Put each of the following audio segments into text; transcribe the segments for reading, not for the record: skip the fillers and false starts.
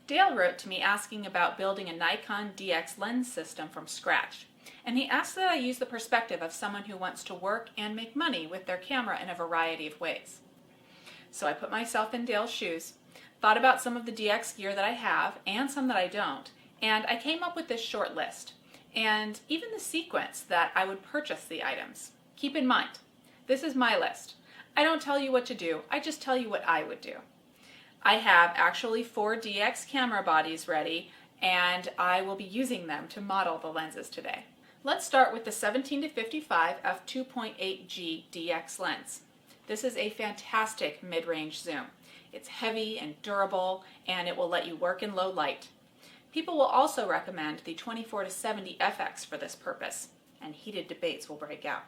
Dale wrote to me asking about building a Nikon DX lens system from scratch, and he asked that I use the perspective of someone who wants to work and make money with their camera in a variety of ways. So I put myself in Dale's shoes, thought about some of the DX gear that I have and some that I don't, and I came up with this short list, and even the sequence that I would purchase the items. Keep in mind, this is my list. I don't tell you what to do, I just tell you what I would do. I have actually 4 DX camera bodies ready, and I will be using them to model the lenses today. Let's start with the 17-55 f2.8G DX lens. This is a fantastic mid-range zoom. It's heavy and durable, and it will let you work in low light. People will also recommend the 24-70 FX for this purpose, and heated debates will break out.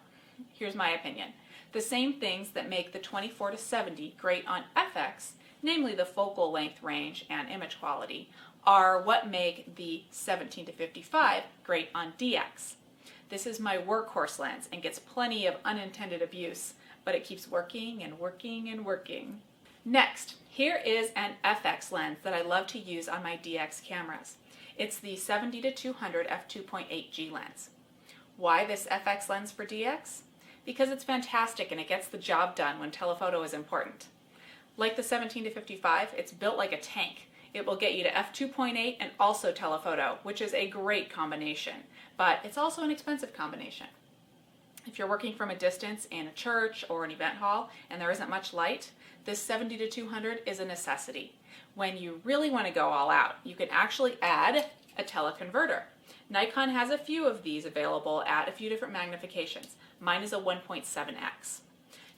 Here's my opinion. The same things that make the 24-70 great on FX, namely the focal length range and image quality, are what make the 17-55 great on DX. This is my workhorse lens and gets plenty of unintended abuse, but it keeps working and working and working. Next, here is an FX lens that I love to use on my DX cameras. It's the 70-200 f2.8G lens. Why this FX lens for DX? Because it's fantastic and it gets the job done when telephoto is important. Like the 17-55, it's built like a tank. It will get you to f2.8 and also telephoto, which is a great combination, but it's also an expensive combination. If you're working from a distance in a church or an event hall and there isn't much light, this 70-200 is a necessity. When you really want to go all out, you can actually add a teleconverter. Nikon has a few of these available at a few different magnifications. Mine is a 1.7x.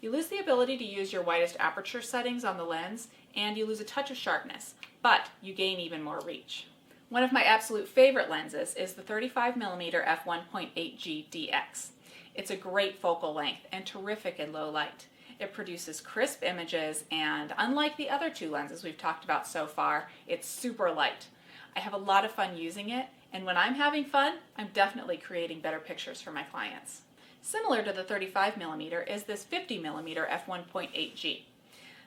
You lose the ability to use your widest aperture settings on the lens, and you lose a touch of sharpness, but you gain even more reach. One of my absolute favorite lenses is the 35mm f1.8G DX. It's a great focal length and terrific in low light. It produces crisp images, and unlike the other 2 lenses we've talked about so far, it's super light. I have a lot of fun using it, and when I'm having fun, I'm definitely creating better pictures for my clients. Similar to the 35mm is this 50mm f1.8G.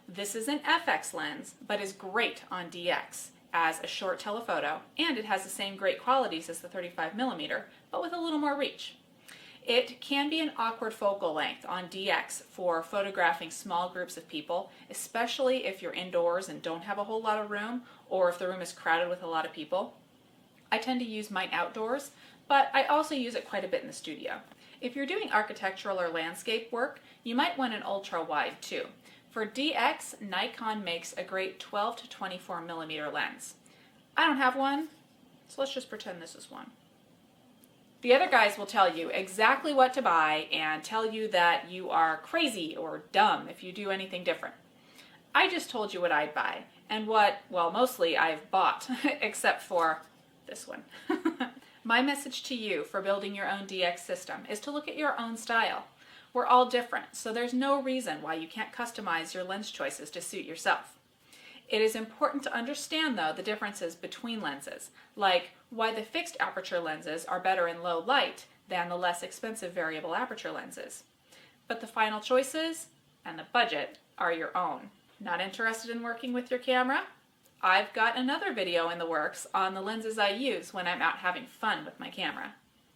This is an FX lens, but is great on DX as a short telephoto, and it has the same great qualities as the 35mm, but with a little more reach. It can be an awkward focal length on DX for photographing small groups of people, especially if you're indoors and don't have a whole lot of room, or if the room is crowded with a lot of people. I tend to use mine outdoors, but I also use it quite a bit in the studio. If you're doing architectural or landscape work, you might want an ultra-wide too. For DX, Nikon makes a great 12-24mm lens. I don't have one, so let's just pretend this is one. The other guys will tell you exactly what to buy and tell you that you are crazy or dumb if you do anything different. I just told you what I'd buy, and what, well, mostly I've bought, except for this one. My message to you for building your own DX system is to look at your own style. We're all different, so there's no reason why you can't customize your lens choices to suit yourself. It is important to understand, though, the differences between lenses, like why the fixed aperture lenses are better in low light than the less expensive variable aperture lenses. But the final choices and the budget are your own. Not interested in working with your camera? I've got another video in the works on the lenses I use when I'm out having fun with my camera.